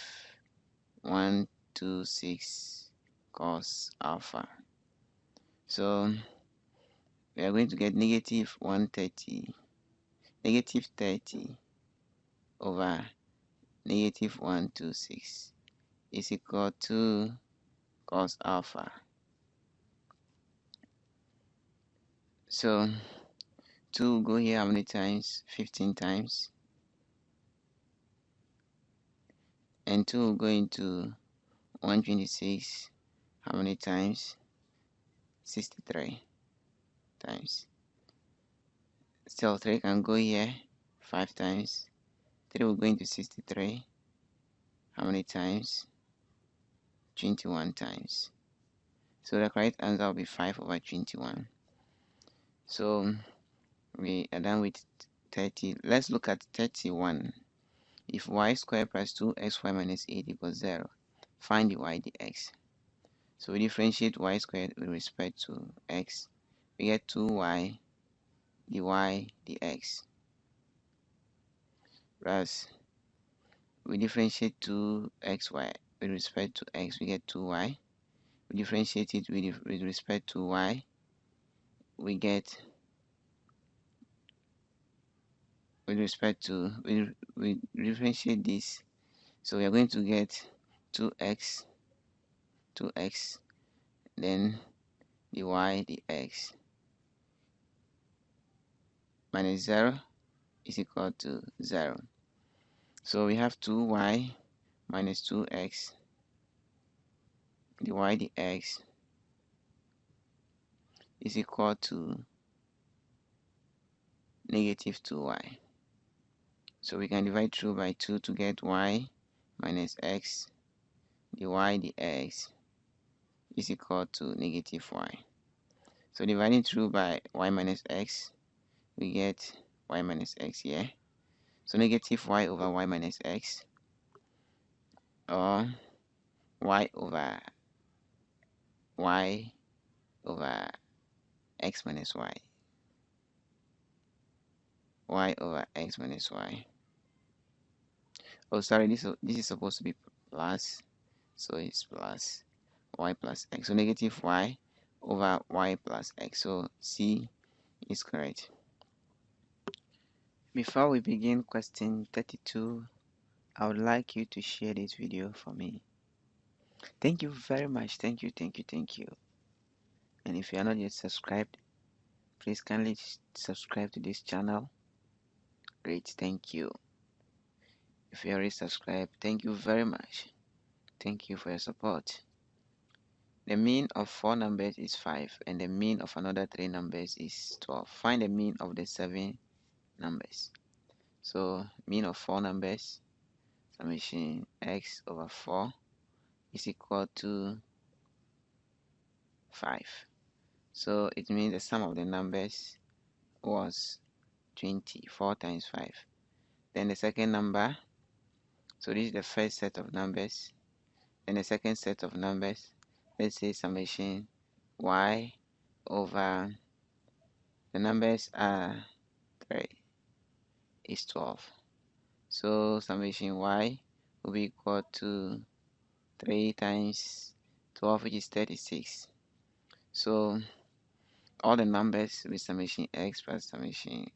126 cos alpha. So we are going to get negative 130, negative 30 over negative 126 is equal to cos alpha. So 2 will go here how many times? 15 times. And 2 will go into 126 how many times? 63 times. Still 3 can go here 5 times. 3 will go into 63 how many times? 21 times. So the correct answer will be 5 over 21. So we are done with 30. Let's look at 31. If y squared plus 2xy minus 8 equals 0, find the y dx. So we differentiate y squared with respect to x. We get 2y dy dx. Plus we differentiate 2xy with respect to x. We get 2y. We differentiate it with respect to y. We get with respect to we differentiate this. So we are going to get 2x, then dy dx minus 0 is equal to 0. So we have 2y minus 2x dy dx is equal to negative 2y. So we can divide through by 2 to get y minus x dy dx is equal to negative y. So dividing through by y minus x, we get y minus x here. So negative y over y minus x, or y over x minus y. Y over x minus y. Oh, sorry, this is supposed to be plus. So it's plus y plus x. So negative y over y plus x. So C is correct. Before we begin question 32, I would like you to share this video for me. Thank you very much. Thank you. And if you are not yet subscribed, please kindly subscribe to this channel. Great, thank you. If you already subscribed, thank you very much. Thank you for your support. The mean of 4 numbers is 5 and the mean of another 3 numbers is 12. Find the mean of the 7 numbers. So mean of 4 numbers, summation x over 4 is equal to 5. So it means the sum of the numbers was 20. 4 times 5. Then the second number, so this is the first set of numbers. Then the second set of numbers, let's say summation y over the numbers are 3 is 12. So summation y will be equal to 3 times 12, which is 36. So all the numbers with summation x plus summation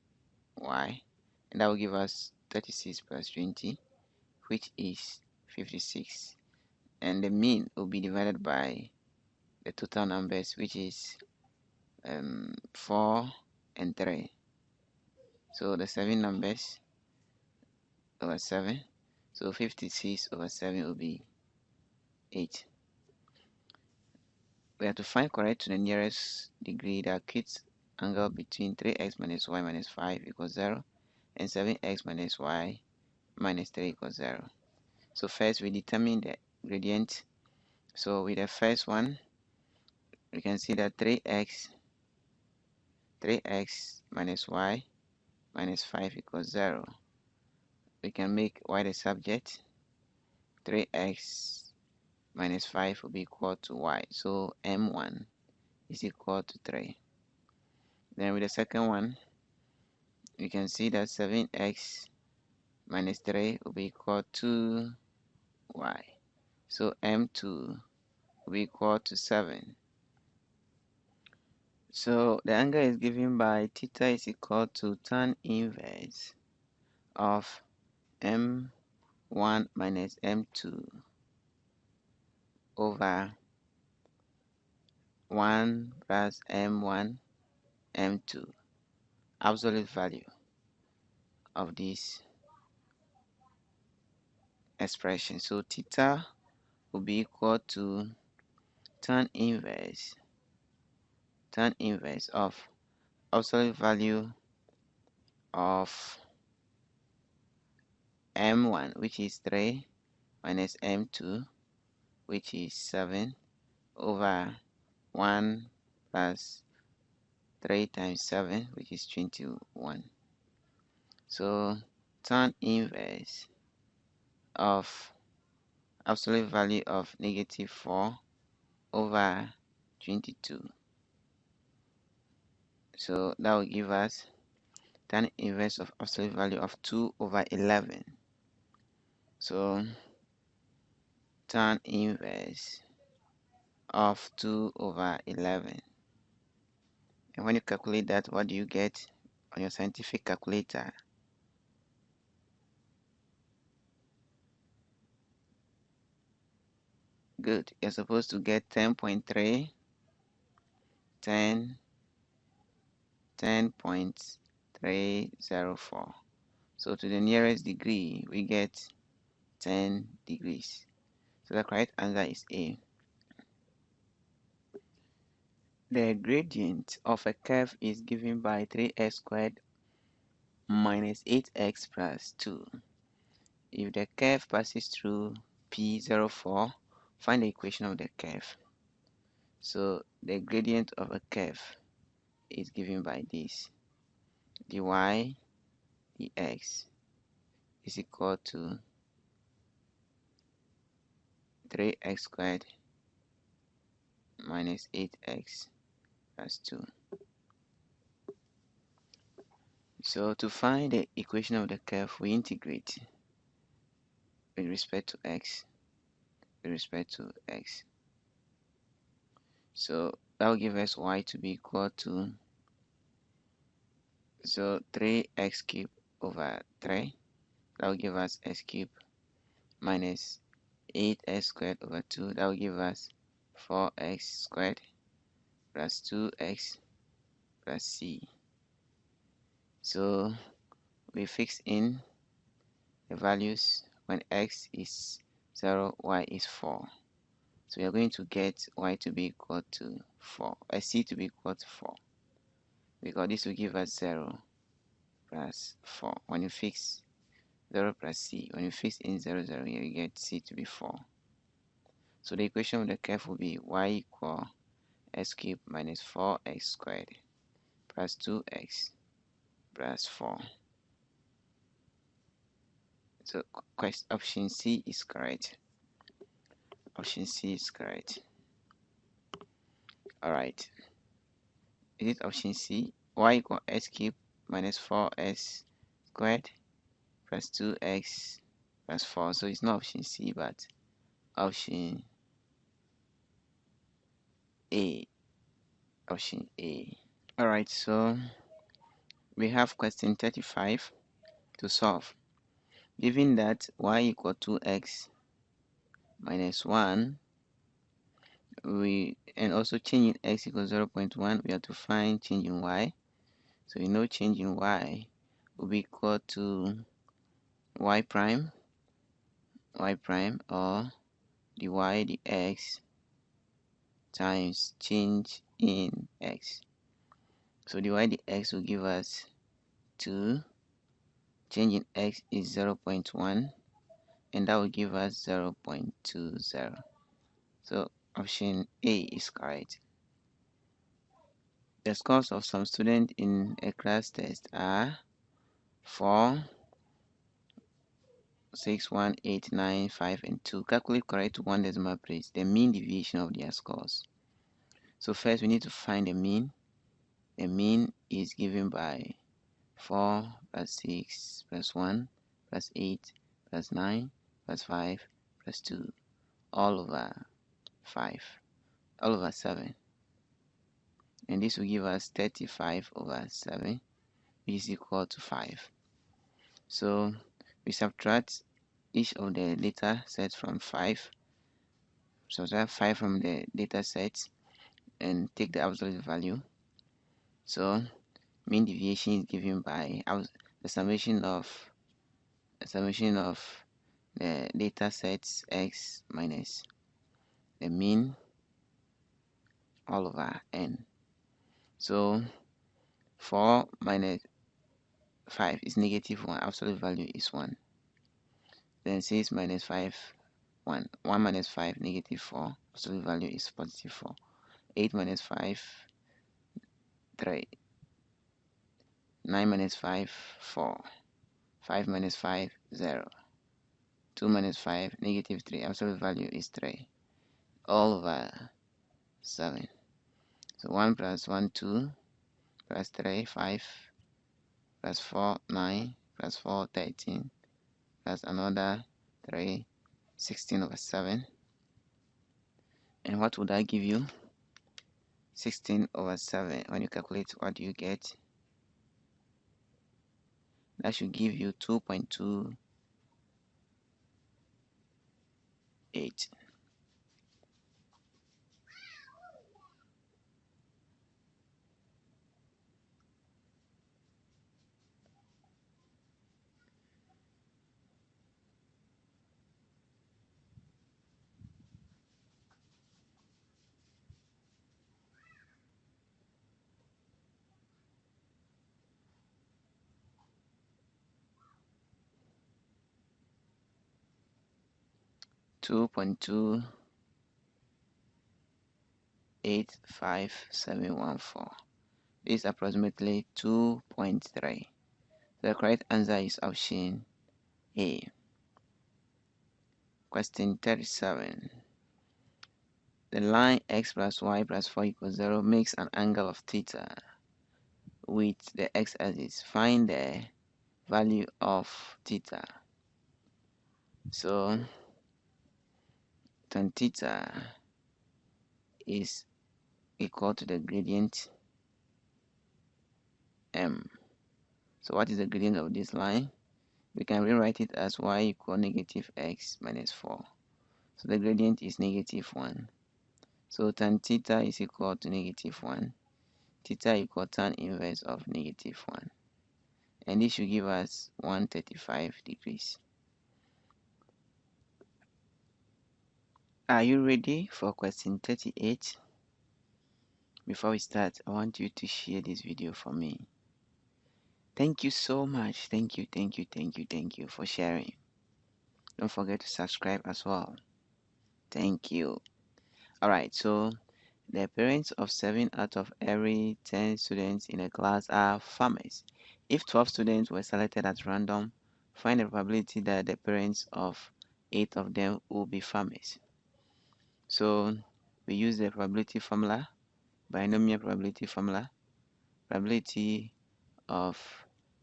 y, and that will give us 36 plus 20, which is 56. And the mean will be divided by the total numbers, which is 4 and 3. So the 7 numbers over 7. So 56 over 7 will be 8. We have to find correct to the nearest degree the acute angle between 3x minus y minus 5 equals 0 and 7x minus y minus 3 equals 0. So first we determine the gradient. So with the first one, we can see that 3x minus y minus 5 equals 0. We can make y the subject. 3x minus 5 will be equal to y. So m1 is equal to 3. Then with the second one, we can see that 7x minus 3 will be equal to y. So m2 will be equal to 7. So the angle is given by theta is equal to tan inverse of m1 minus m2 over 1 plus m1 m2, absolute value of this expression. So theta will be equal to tan inverse of absolute value of m1, which is 3, minus m2, which is 7, over 1 plus 3 times 7, which is 21. So tan inverse of absolute value of negative 4 over 22. So that will give us tan inverse of absolute value of 2 over 11. So tan inverse of 2 over 11. And when you calculate that, what do you get on your scientific calculator? Good. You're supposed to get 10.3, 10.304. So to the nearest degree, we get 10 degrees. So the correct answer is A. The gradient of a curve is given by 3x squared minus 8x plus 2. If the curve passes through P04, find the equation of the curve. So the gradient of a curve is given by this. dy dx is equal to 3x squared minus 8x plus 2. So to find the equation of the curve, we integrate with respect to x. with respect to x. So that will give us y to be equal to 3x cubed over 3. That will give us x cubed minus 8x squared over 2. That will give us 4x squared plus 2x plus c. So we fix in the values when x is 0, y is 4. So we are going to get y to be equal to 4, c to be equal to 4, because this will give us 0 plus 4. When you fix 0 plus c, when you fix in 0, 0, here you get c to be 4. So the equation of the curve will be y equal x cubed minus 4x squared plus 2x plus 4. So option C is correct. Option C is correct. Alright. Is it option C? Y equal x cubed minus 4x squared plus 2x plus 4. So it's not option C, but option A. Option A. Alright, so we have question 35 to solve. Given that y equal 2x minus 1, and also changing x equals 0.1, we have to find change in y. So we know change in y will be equal to y prime or dy dx times change in x. So dy dx will give us 2, change in x is 0.1, and that will give us 0.20. So option A is correct. The scores of some students in a class test are 4, 6, 1, 8, 9, 5, and 2. Calculate correct to one decimal place the mean deviation of their scores. So first we need to find the mean. The mean is given by 4 plus 6 plus 1 plus 8 plus 9 plus 5 plus 2 all over 7. And this will give us 35 over 7, which is equal to 5. So we subtract each of the data sets from 5. Subtract 5 from the data sets and take the absolute value. So mean deviation is given by the summation of the data sets x minus the mean all over n. So 4 minus 5 is negative 1, absolute value is 1. Then 6 minus 5, 1. 1 minus 5, negative 4, absolute value is positive 4. 8 minus 5, 3. 9 minus 5, 4. 5 minus 5, 0. 2 minus 5, negative 3, absolute value is 3. All over 7. So 1 plus 1, 2, plus 3, 5, plus 4, 9, plus 4, 13, plus another 3, 16 over 7. And what would that give you? 16 over 7. When you calculate, what do you get? That should give you 2.28. 2.285714. This is approximately 2.3. The correct answer is option A. Question 37. The line x plus y plus 4 equals 0 makes an angle of theta with the x-axis. Find the value of theta. So tan theta is equal to the gradient m. So what is the gradient of this line? We can rewrite it as y equal negative x minus 4. So the gradient is negative 1. So tan theta is equal to negative 1. Theta equal tan inverse of negative 1. And this should give us 135 degrees. Are you ready for question 38? Before we start, I want you to share this video for me. Thank you so much. Thank you for sharing. Don't forget to subscribe as well. Thank you. Alright, so the parents of 7 out of every 10 students in a class are farmers. If 12 students were selected at random, find the probability that the parents of 8 of them will be farmers. So we use the probability formula, binomial probability formula. Probability of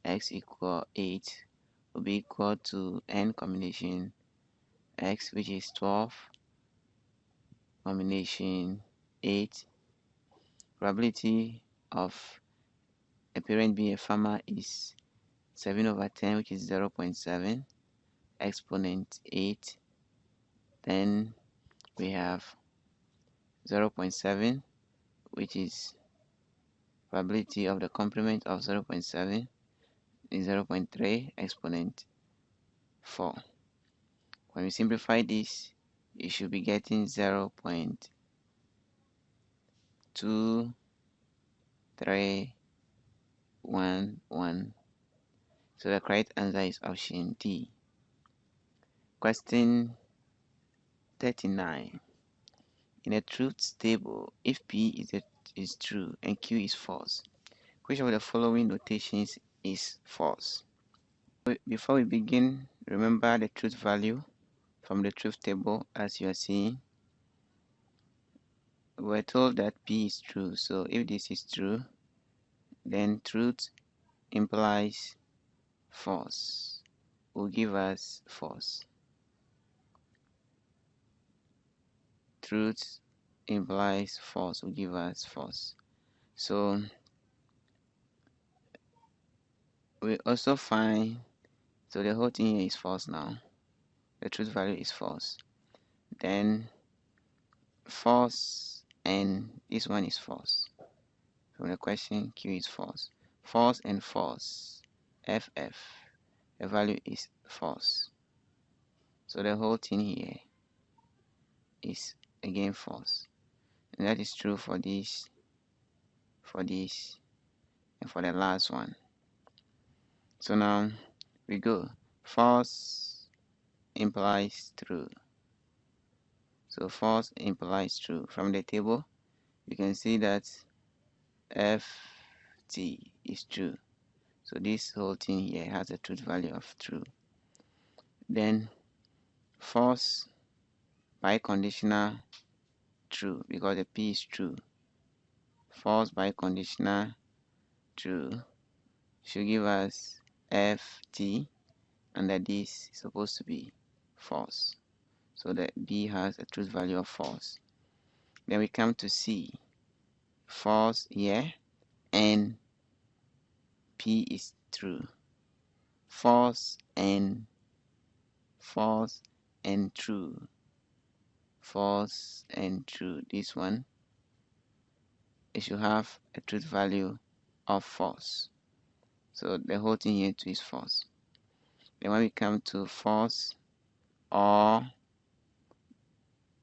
x equal 8 will be equal to n combination x, which is 12 combination 8. Probability of a parent being a farmer is 7 over 10, which is 0.7, exponent 8. Then we have 0.7, which is probability of the complement of 0.7 is 0.3, exponent 4. When we simplify this, you should be getting 0.2311. So the correct answer is option D. Question 39. In a truth table, if P is true and Q is false, which of the following notations is false? Before we begin, remember the truth value from the truth table. As you are seeing, we're told that P is true. So if this is true, then truth implies false will give us false. Truth implies false will give us false. So we also find, so the whole thing here is false now. The truth value is false. Then false and this one is false. From the question, Q is false. False and false. FF. The value is false. So the whole thing here is again false. And that is true for this, and for the last one. So now we go. False implies true. So false implies true. From the table, you can see that FT is true. So this whole thing here has a truth value of true. Then false biconditional true, because the P is true. False biconditional true should give us FT, and that this is supposed to be false. So that B has a truth value of false. Then we come to C. False here, and P is true. False and true. False and true. This one, it should have a truth value of false. So the whole thing here too is false. Then when we come to false, or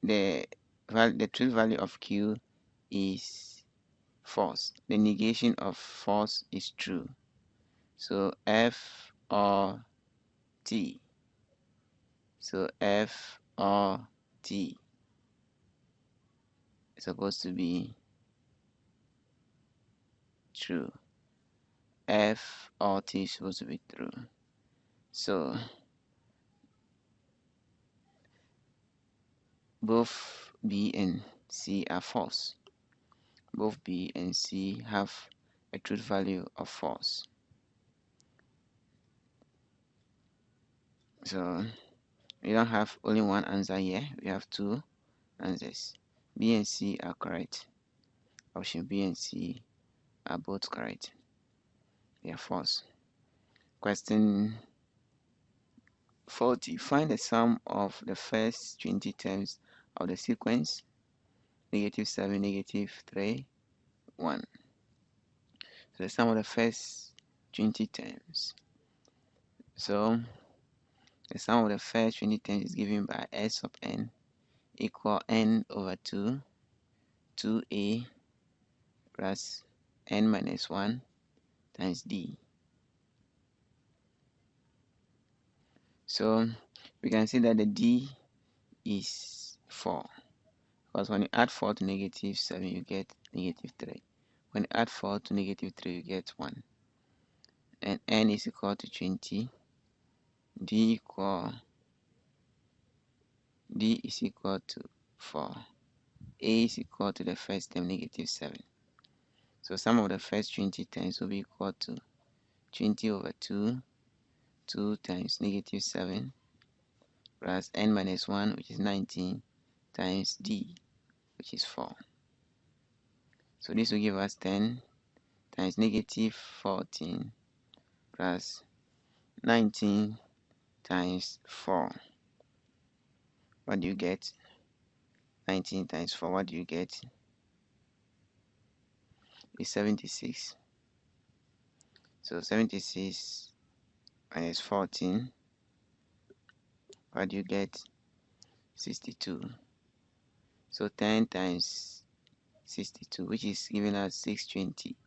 the truth value of Q is false. The negation of false is true. So F or T. So F or T is supposed to be true. F or T is supposed to be true. So both B and C are false. Both B and C have a truth value of false. So we don't have only one answer here, we have two. answers. B and C are correct. Option B and C are both correct. They are false. Question 40. Find the sum of the first 20 terms of the sequence -7, -3, 1. So the sum of the first 20 terms. So the sum of the first 20 terms is given by S of n equal n over 2, 2a plus n minus 1 times d. So we can see that the d is 4, because when you add 4 to -7 you get -3. When you add 4 to -3 you get 1. And n is equal to 20. D is equal to 4. A is equal to the first term -7. So sum of the first 20 terms will be equal to 20 over 2, 2 times -7 plus n minus 1, which is 19, times d, which is 4. So this will give us 10 times -14 plus 19 times 4. What do you get? 19 times 4, what do you get? Is 76. So 76 minus 14, what do you get? 62. So 10 times 62, which is giving us 620.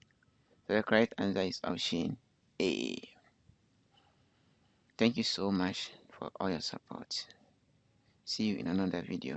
So the correct answer is option A. Thank you so much for all your support. See you in another video.